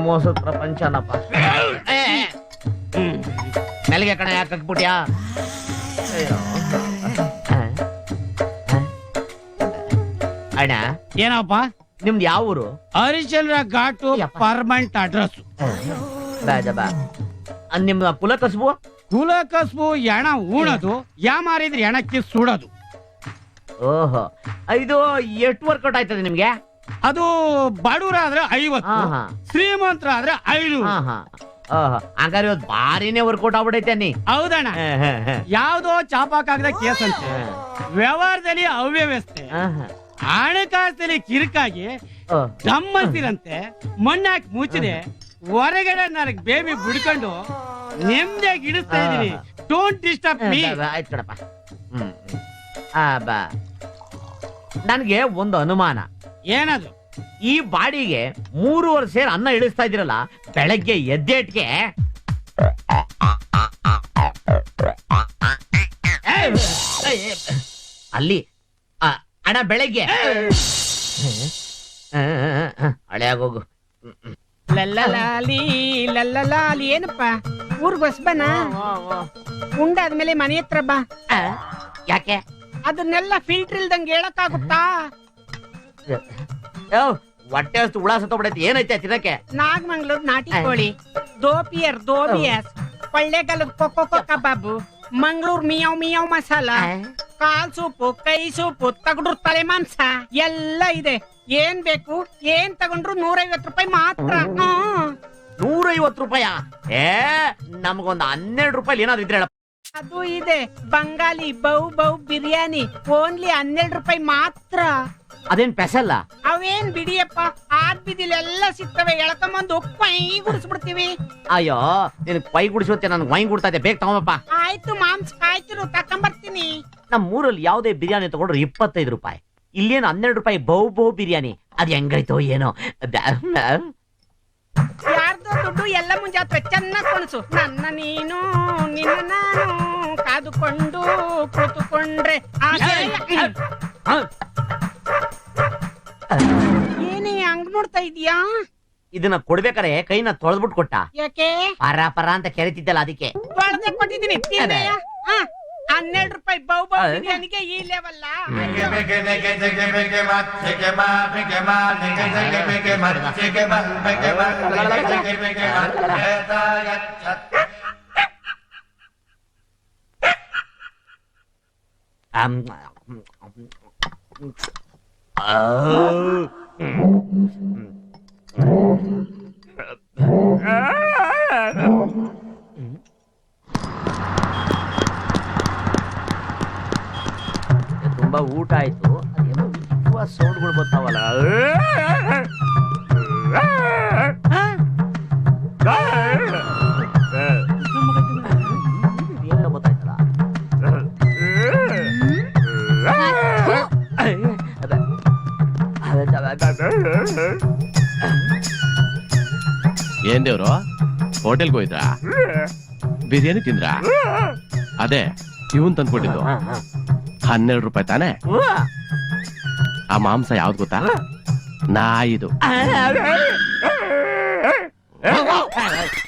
ಮೋಸದ ಪ್ರಪಂಚನಪ್ಪ. ಮೆಲ್ಗೆ ಕಣ ಯಾಕೆ ಹಾಕ್ಬಿಟ್ಯಾ? ಅಣ್ಣ ಏನಪ್ಪ? ನಿಮ್ದು ಯಾವ ಊರು? ಹರಿಶ್ಚಂದ್ರ ಘಾಟು ಪರ್ಮನೆಂಟ್ ಅಡ್ರೆಸ್. ಬಾ ನಿಮ್ಮ ಕುಲ ಕಸಬು? ಕುಲ ಕಸ್ಬು ಎಣ ಉಣದು, ಯಾಮಾರಿದ್ರೆ ಎಣಕ್ಕೆ ಸುಡೋದು. ಓಹೋ, ಇದು ಎಷ್ಟು ವರ್ಕೌಟ್ ಆಯ್ತದೆ ನಿಮ್ಗೆ? ಅದು ಬಡವರಾದ್ರೆ 50, ಶ್ರೀಮಂತರಾದ್ರೆ 500. ಹಂಗಾರೆ ಇವತ್ತು ಬಾರಿನೇ ವರ್ಕೌಟ್ ಆಗ್ಬಿಡೈತೆ ನೀ. ಹೌದಣ್ಣ. ಯಾವ್ದೋ ಚಾಪಾಕಾಗದ ಕೇಸ್ ಅಂತ, ವ್ಯವಹಾರದಲ್ಲಿ ಅವ್ಯವಸ್ಥೆ, ಹಣಕಾಸಲ್ಲಿ ಕಿರಿಕಾಗಿ ಗಮ್ಮತ್ತಿರಂತೆ ಮಣ್ಣಾಕಿ ಮುಚ್ಚಿದೆ ಹೊರಗಡೆ ನನಗೆ ಬೇಬಿ ಬಿಡ್ಕೊಂಡು ನೆಮ್ಮದಿಯಾಗಿ ಇಡಿಸ್ತಾ ಇದೀನಿ. Don't disturb me. ಆಯ್ತು ಕಣಪ್ಪ. ಬಾ, ನನ್ಗೆ ಒಂದು ಅನುಮಾನ. ಏನದು? ಈ ಬಾಡಿಗೆ 3 ಸೇರ್ ಅನ್ನ ಇಳಿಸ್ತಾ ಇದಿರಲ್ಲ, ಬೆಳಗ್ಗೆ ಎದ್ದೇಟ್ಗೆ ಅಲ್ಲಿ ಅಣ್ಣ ಬೆಳಗ್ಗೆ ಹಳೆ ಆಗೋಗು. ಲಲ್ಲಲಾಲಿ ಲಲ್ಲಲಾಲಿ. ಏನಪ್ಪ ಊರ್ ಬಸ್ಬನ ಉಂಡಾದ್ಮೇಲೆ ಮನೆ ಹತ್ರ ಬಾ. ಯಾಕೆ? ಅದನ್ನೆಲ್ಲ ಫಿಲ್ಟರ್ ಇಲ್ದಂಗೆ ಹೇಳಕ್ಕಾಗುತ್ತಾ? ಹೊಟ್ಟೆ ಅಷ್ಟು ಹುಳ ಸತ್ತೋಗ್ಬಿಡೈತಿ. ಏನೈತೆ ತಿನ್ನಕ್ಕೆ? ನಾಗಮಂಗ್ಳೂರ್ ನಾಟಿ ಕೋಳಿ, ದೋಬಿಯಸ್, ಕೊಳ್ಳೇಗಾಲದ ಕೊಕ್ಕೋ ಕಬಾಬು, ಮಂಗಳೂರು ಮಿಯಾವ್ ಮಿಯಾವ್ ಮಸಾಲ, ಕಾಲ್ ಸೂಪು, ಕೈ ಸೂಪು, ತಗಡ್ರು ತಲೆ ಮಾಂಸ ಎಲ್ಲ ಇದೆ. ಏನ್ ಬೇಕು ಏನ್ ತಗೊಂಡ್ರು 150 ರೂಪಾಯಿ ಮಾತ್ರ. 150 ರೂಪಾಯ? ನಮ್ಗೊಂದು 12 ರೂಪಾಯಿ ಏನಾದ್ರು ಇದ್ರೆ ಹೇಳಪ್ಪ. ಅದು ಇದೆ ಬಂಗಾಲಿ ಬೌ ಬಿರಿಯಾನಿ, ಓನ್ಲಿ 12 ರೂಪಾಯಿ ಮಾತ್ರ. ಅದೇನ್ ಪೆಸಲ್ಲ? ಅವೇನ್ ಬಿಡಿಯಪ್ಪ, ಆದ್ ಬಿದಿಲೆಲ್ಲ ಸಿಗ್ತವೆ. ಎಳ್ಕೊಂಬಂದು ಪೈ ಗುಡಿಸ್ಬಿಡ್ತೀವಿ. ಅಯ್ಯೋ, ನಿನ್ ಪೈ ಗುಡಿಸುತ್ತೆ, ನನ್ಗೆ ವೈನ್ ಗುಡ್ತಾ ಇದೆ. ಬೇಗ ತಗೊಂಬಪ್ಪ. ಆಯ್ತು ಮಾಂಸ ಕಾಯ್ತಿರು, ತಕೊಂಬರ್ತೀನಿ. ನಮ್ ಊರಲ್ಲಿ ಯಾವ್ದೇ ಬಿರಿಯಾನಿ ತಗೊಂಡ್ರೆ 25 ರೂಪಾಯಿ. ಇಲ್ಲೇನು 12 ರೂಪಾಯಿ ಬೌ ಬಿರಿಯಾನಿ. ಅದ್ ಹೆಂಗೈತೋ ಏನೋ. ಯಾರ್ದೋ ದುಡ್ಡು ಎಲ್ಲ ಮುಂಜಾತ್ರೆ ಚೆನ್ನಾಗ್ ಕೊಣಸು. ನನ್ನ ನೀನು ನಿನ್ನ ನಾನು ಕಾದುಕೊಂಡು ಕೂತುಕೊಂಡ್ರೆ ಏನೇ ಹಂಗ್ ನೋಡ್ತಾ ಇದೀಯಾ? ಇದನ್ನ ಕೊಡ್ಬೇಕಾರೆ ಕೈನ ತೊಳೆದ್ಬಿಟ್ಟು ಕೊಟ್ಟ. ಯಾಕೆ? ಪರ ಅಂತ ಕೆರೆತಿದ್ದಲ್ಲ, ಅದಕ್ಕೆ ತೊಳೆದೇ ಕೊಟ್ಟಿದ್ದೀನಿ. 12 ರೂಪಾಯಿ ಬೌ ಬಿರಿಯಾನಿಗೆ ಈ ಲೆವೆಲ್ಲ. ತುಂಬಾ ಊಟ ಆಯ್ತು. ಅದೇನೋ ಸೌಂಡ್ಗಳು ಬರ್ತಾವಲ್ಲ. ಏನೋ ಗೊತ್ತಾಯ್ತಲ್ಲ. ಏನ್ ದೇವ್ರು, ಹೋಟೆಲ್ಗೆ ಹೋಯ್ತಾ? ಬಿರಿಯಾನಿ ತಿಂದ್ರ? ಅದೇ ಇವನ್ ತಂದ್ಕೊಟ್ಟಿದ್ದು 12 ರೂಪಾಯಿ ತಾನೆ? ಆ ಮಾಂಸ ಯಾವ್ದು ಗೊತ್ತಾ? ನಾಯಿದು.